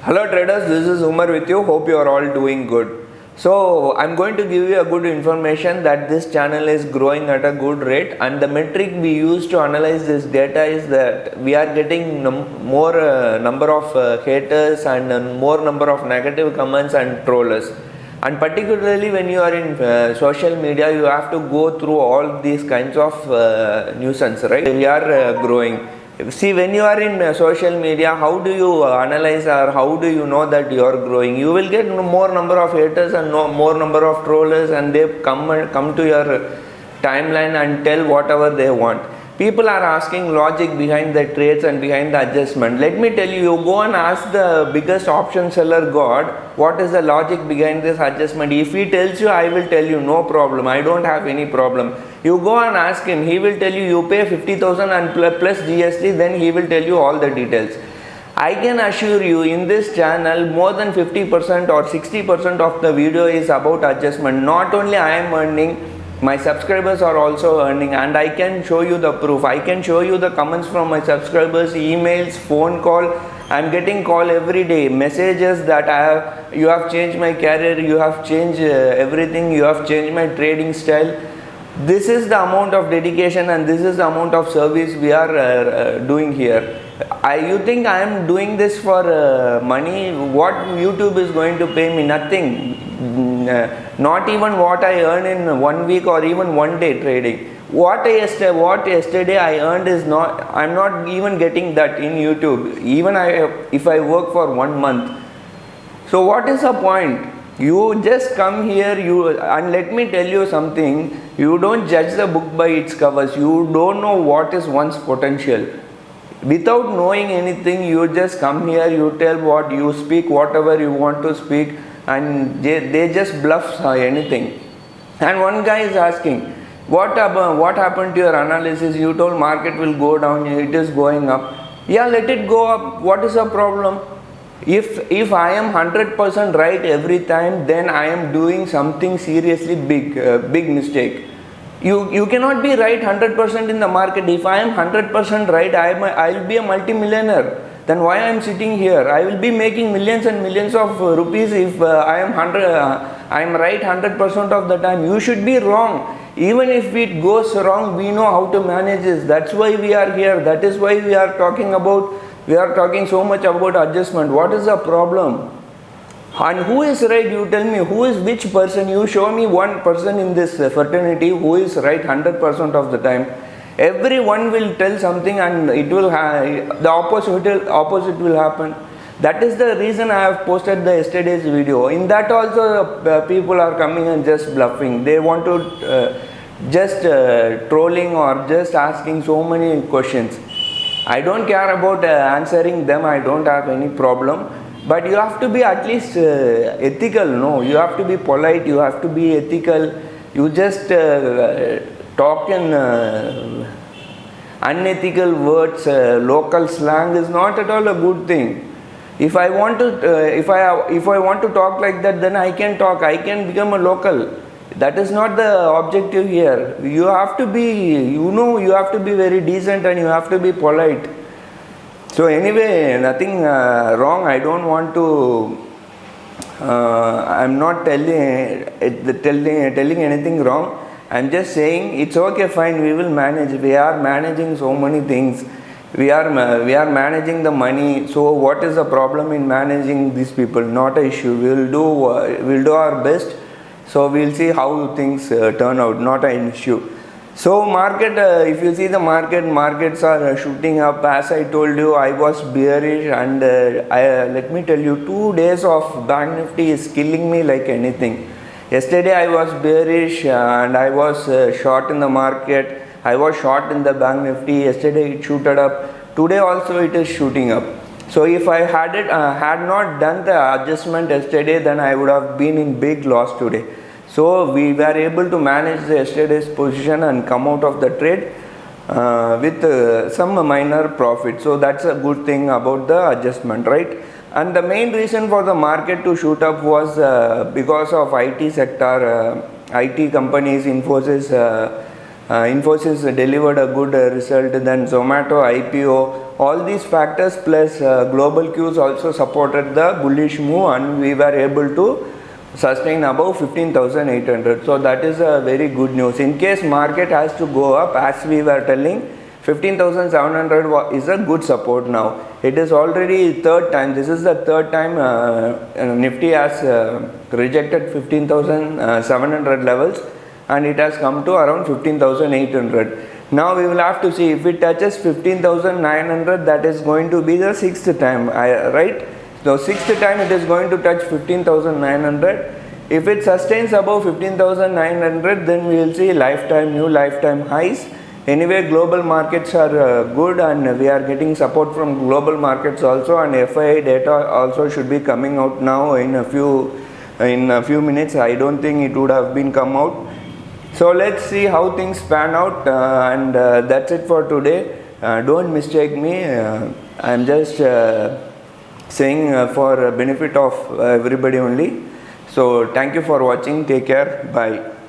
Hello traders, this is Umar with you. Hope you are all doing good. So I'm going to give you a good information that this channel is growing at a good rate, and the metric we use to analyze this data is that we are getting more number of haters and more number of negative comments and trollers. And particularly when you are in social media, you have to go through all these kinds of nuisance, right? We are growing. See, when you are in social media, how do you analyze or how do you know that you are growing? You will get more number of haters and more number of trollers, and they come to your timeline and tell whatever they want. People are asking logic behind the trades and behind the adjustment. Let me tell you, you go and ask the biggest option seller God, what is the logic behind this adjustment? If he tells you, I will tell you, no problem, I don't have any problem. You go and ask him, he will tell you, you pay 50,000 and plus GST, then he will tell you all the details. I can assure you, in this channel, more than 50% or 60% of the video is about adjustment. Not only I am earning, my subscribers are also earning, and I can show you the proof. I can show you the comments from my subscribers, emails, phone call. I'm getting call every day, messages that you have changed my career, you have changed everything, you have changed my trading style. This is the amount of dedication and this is the amount of service we are doing here. You think I am doing this for money? What YouTube is going to pay me? Nothing. Not even what I earn in 1 week or even 1 day trading. What yesterday I earned is not, I'm not even getting that in YouTube. Even if I work for 1 month. So what is the point? You just come here, and let me tell you something, you don't judge the book by its covers. You don't know what is one's potential. Without knowing anything, you just come here, you tell what you speak, whatever you want to speak, and they just bluff anything. And one guy is asking, what happened to your analysis? You told market will go down, it is going up. Yeah, let it go up. What is the problem? If I am 100% right every time, then I am doing something seriously big mistake. You cannot be right 100% in the market. If I am 100% right, I will be a multi-millionaire. Then why I am sitting here? I will be making millions and millions of rupees if I am right 100% of the time. You should be wrong. Even if it goes wrong, we know how to manage this. That's why we are here. That is why we are talking so much about adjustment. What is the problem? And who is right? You tell me, who is which person? You show me one person in this fraternity who is right 100% of the time. Everyone will tell something and it will the opposite will happen. That is the reason I have posted the yesterday's video. In that also people are coming and just bluffing. They want to just trolling or just asking so many questions. I don't care about answering them. I don't have any problem. But you have to be at least ethical. No, you have to be polite. You have to be ethical. You just talk in unethical words, local slang is not at all a good thing. If I want to talk like that, then I can talk. I can become a local. That is not the objective here. You have to be, you have to be very decent and you have to be polite. So anyway, nothing wrong. I don't want to. I'm not telling anything wrong. I'm just saying it's okay, fine. We will manage. We are managing so many things. We are managing the money. So what is the problem in managing these people? Not an issue. We'll do our best. So we'll see how things turn out. Not an issue. So market, if you see the markets are shooting up. As I told you, I was bearish, and let me tell you, 2 days of Bank Nifty is killing me like anything. Yesterday I was bearish and I was short in the market. I was short in the Bank Nifty. Yesterday it shooted up. Today also it is shooting up. So if I had not done the adjustment yesterday, then I would have been in big loss today. So we were able to manage the yesterday's position and come out of the trade with some minor profit. So that's a good thing about the adjustment, right? And the main reason for the market to shoot up was because of IT sector, IT companies. Infosys delivered a good result. Then Zomato IPO, all these factors plus global cues also supported the bullish move, and we were able to sustain above 15,800. So that is a very good news. In case market has to go up, as we were telling, 15,700 is a good support now. It is already third time. This is the third time Nifty has rejected 15,700 levels, and it has come to around 15,800. Now we will have to see if it touches 15,900. That is going to be the sixth time, right? So sixth time it is going to touch 15,900. If it sustains above 15,900, then we will see new lifetime highs. Anyway, global markets are good, and we are getting support from global markets also, and FII data also should be coming out now in a few minutes. I don't think it would have been come out. So let's see how things pan out, and that's it for today. Don't mistake me. I'm just saying for benefit of everybody only. So thank you for watching. Take care. Bye.